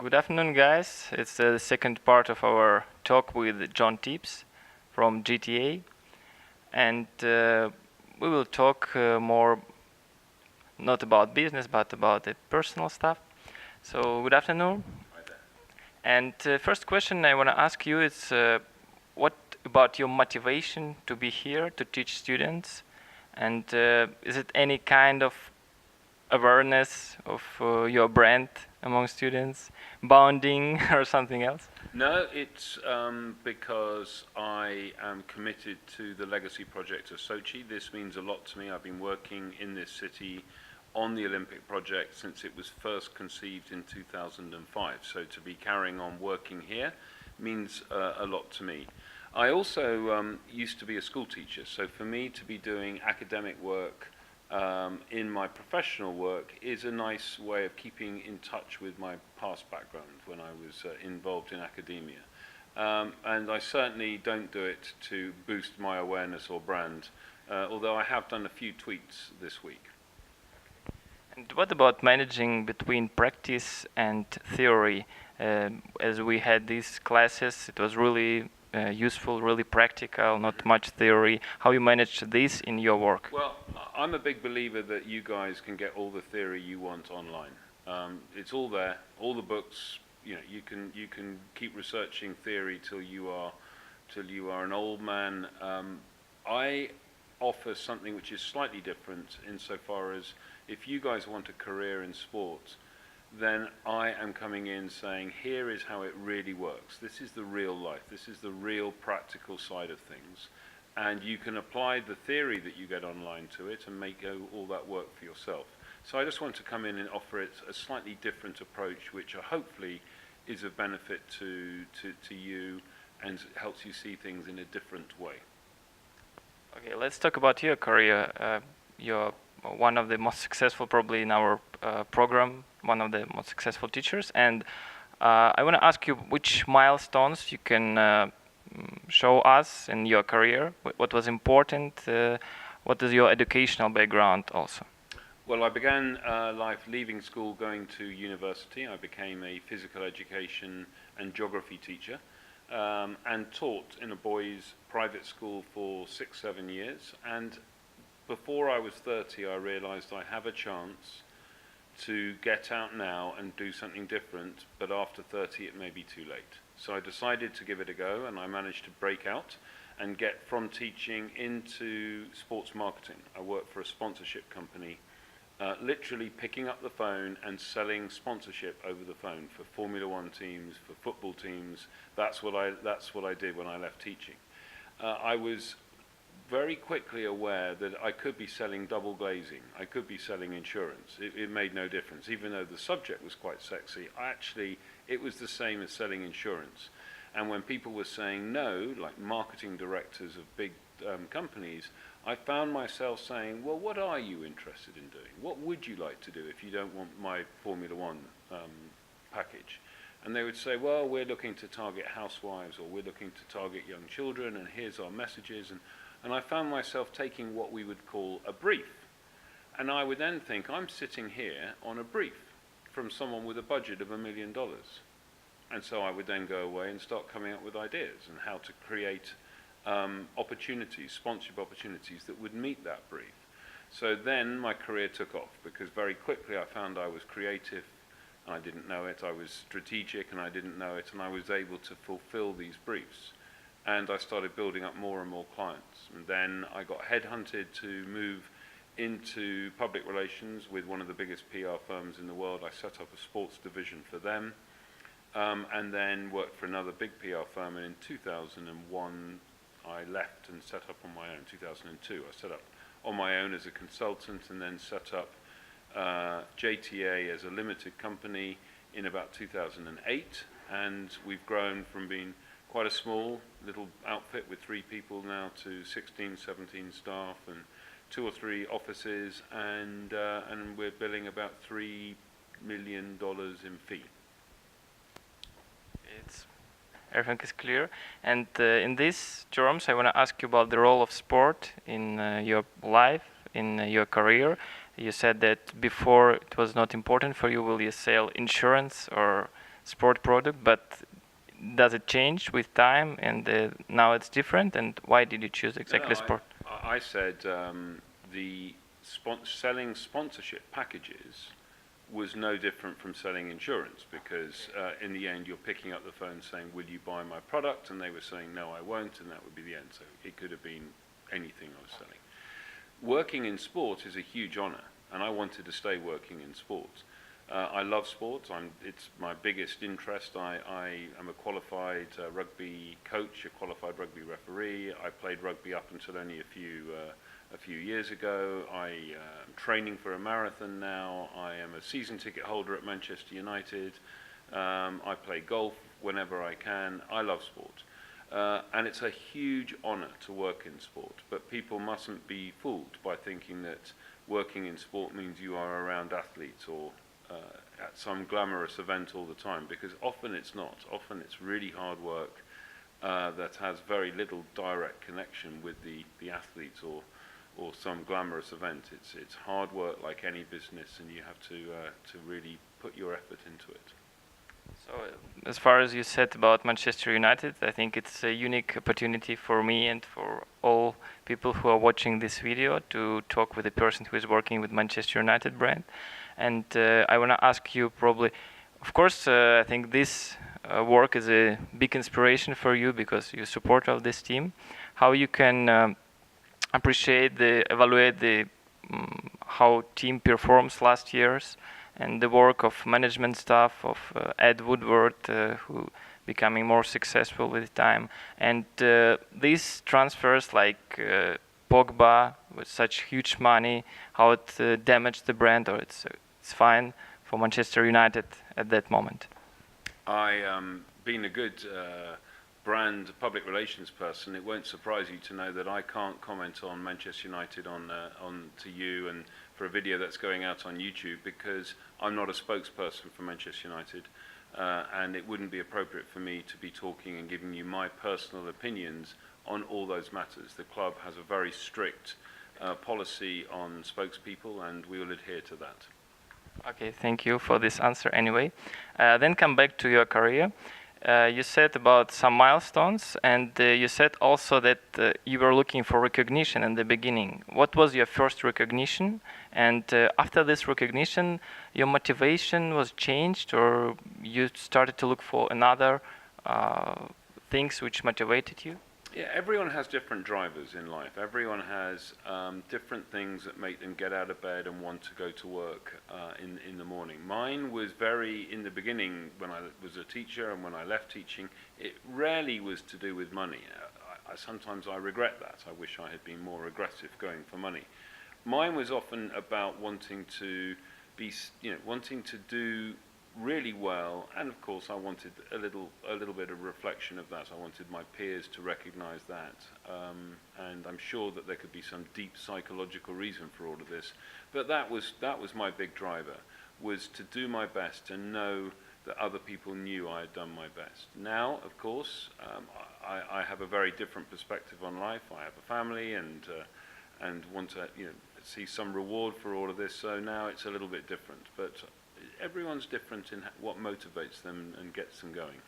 Good afternoon, guys. It's the second part of our talk with Jon Tibbs from GTA, and we will talk more not about business but about the personal stuff. So, good afternoon. And first question I want to ask you is what about your motivation to be here to teach students, and is it any kind of awareness of your brand among students, bonding or something else? No, it's because I am committed to the legacy project of Sochi. This means a lot to me. I've been working in this city on the Olympic project since it was first conceived in 2005. So to be carrying on working here means a lot to me. I also used to be a school teacher, so for me to be doing academic work in my professional work is a nice way of keeping in touch with my past background when I was involved in academia. And I certainly don't do it to boost my awareness or brand, although I have done a few tweets this week. And what about managing between practice and theory? As we had these classes, it was really useful, really practical, not much theory. How you manage this in your work? Well, I'm a big believer that you guys can get all the theory you want online. It's all there, all the books. You know, you can keep researching theory till you are an old man. I offer something which is slightly different insofar as if you guys want a career in sport, then I am coming in saying, here is how it really works. This is the real life. This is the real practical side of things. And you can apply the theory that you get online to it and make all that work for yourself. So I just want to come in and offer it a slightly different approach, which hopefully is of benefit to you and helps you see things in a different way. Okay, let's talk about your career. You're one of the most successful, probably in our program, one of the most successful teachers. And I want to ask you which milestones you can show us in your career. What was important? What is your educational background also? Well, I began life leaving school, going to university. I became a physical education and geography teacher and taught in a boys' private school for 6-7 years. And before I was 30, I realized I have a chance to get out now and do something different, but after 30 it may be too late. So I decided to give it a go, and I managed to break out and get from teaching into sports marketing. I worked for a sponsorship company, literally picking up the phone and selling sponsorship over the phone for Formula One teams, for football teams. That's what I did when I left teaching. I was very quickly aware that I could be selling double glazing, I could be selling insurance. It made no difference. Even though the subject was quite sexy, actually it was the same as selling insurance. And when people were saying no, like marketing directors of big companies, I found myself saying, well, what are you interested in doing? What would you like to do if you don't want my Formula One package? And they would say, well, we're looking to target housewives, or we're looking to target young children, and here's our messages. And I found myself taking what we would call a brief. And I would then think, I'm sitting here on a brief from someone with a budget of $1 million. And so I would then go away and start coming up with ideas and how to create opportunities, sponsorship opportunities that would meet that brief. So then my career took off, because very quickly I found I was creative and I didn't know it. I was strategic and I didn't know it, and I was able to fulfill these briefs. And I started building up more and more clients. And then I got headhunted to move into public relations with one of the biggest PR firms in the world. I set up a sports division for them, and then worked for another big PR firm. And in 2001, I left and set up on my own. 2002, I set up on my own as a consultant, and then set up JTA as a limited company in about 2008. And we've grown from being quite a small little outfit with 3 people now to 16, 17 staff and 2 or 3 offices, and we're billing about $3 million in fee. Everything is clear. And in these terms, I want to ask you about the role of sport in your life, in your career. You said that before it was not important for you. Will you sell insurance or sport product, but does it change with time, and now it's different? And why did you choose exactly sport? I said the selling sponsorship packages was no different from selling insurance, because in the end you're picking up the phone saying, will you buy my product? And they were saying, no, I won't, and that would be the end. So it could have been anything I was selling. Working in sport is a huge honor, and I wanted to stay working in sport. I love sports. It's my biggest interest. I am a qualified rugby coach, a qualified rugby referee. I played rugby up until only a few years ago. I am training for a marathon now. I am a season ticket holder at Manchester United. I play golf whenever I can. I love sport. And it's a huge honor to work in sport, but people mustn't be fooled by thinking that working in sport means you are around athletes or at some glamorous event all the time, because often it's not. Often it's really hard work that has very little direct connection with the athletes or some glamorous event. It's hard work like any business, and you have to really put your effort into it. So, as far as you said about Manchester United, I think it's a unique opportunity for me and for all people who are watching this video to talk with a person who is working with Manchester United brand. And I want to ask you probably, of course, I think this work is a big inspiration for you because you support of this team. How you can evaluate the how team performs last years, and the work of management staff of Ed Woodward, who becoming more successful with time, and these transfers like Pogba with such huge money, how it damaged the brand, or it's fine for Manchester United at that moment. Being a good brand public relations person, it won't surprise you to know that I can't comment on Manchester United on to you and for a video that's going out on YouTube, because I'm not a spokesperson for Manchester United, and it wouldn't be appropriate for me to be talking and giving you my personal opinions on all those matters. The club has a very strict policy on spokespeople, and we will adhere to that. Okay, thank you for this answer anyway. Then come back to your career. You said about some milestones, and you said also that you were looking for recognition in the beginning. What was your first recognition? And after this recognition, your motivation was changed, or you started to look for another things which motivated you? Yeah, everyone has different drivers in life. Everyone has different things that make them get out of bed and want to go to work in the morning. Mine was very, in the beginning, when I was a teacher and when I left teaching, it rarely was to do with money. Sometimes I regret that. I wish I had been more aggressive going for money. Mine was often about wanting to be, wanting to do really well, and of course I wanted a little bit of reflection of that. I wanted my peers to recognize that, and I'm sure that there could be some deep psychological reason for all of this, but that was my big driver, was to do my best, to know that other people knew I had done my best. Now, of course, I have a very different perspective on life. I have a family and want to see some reward for all of this, so now it's a little bit different, but everyone's different in what motivates them and gets them going.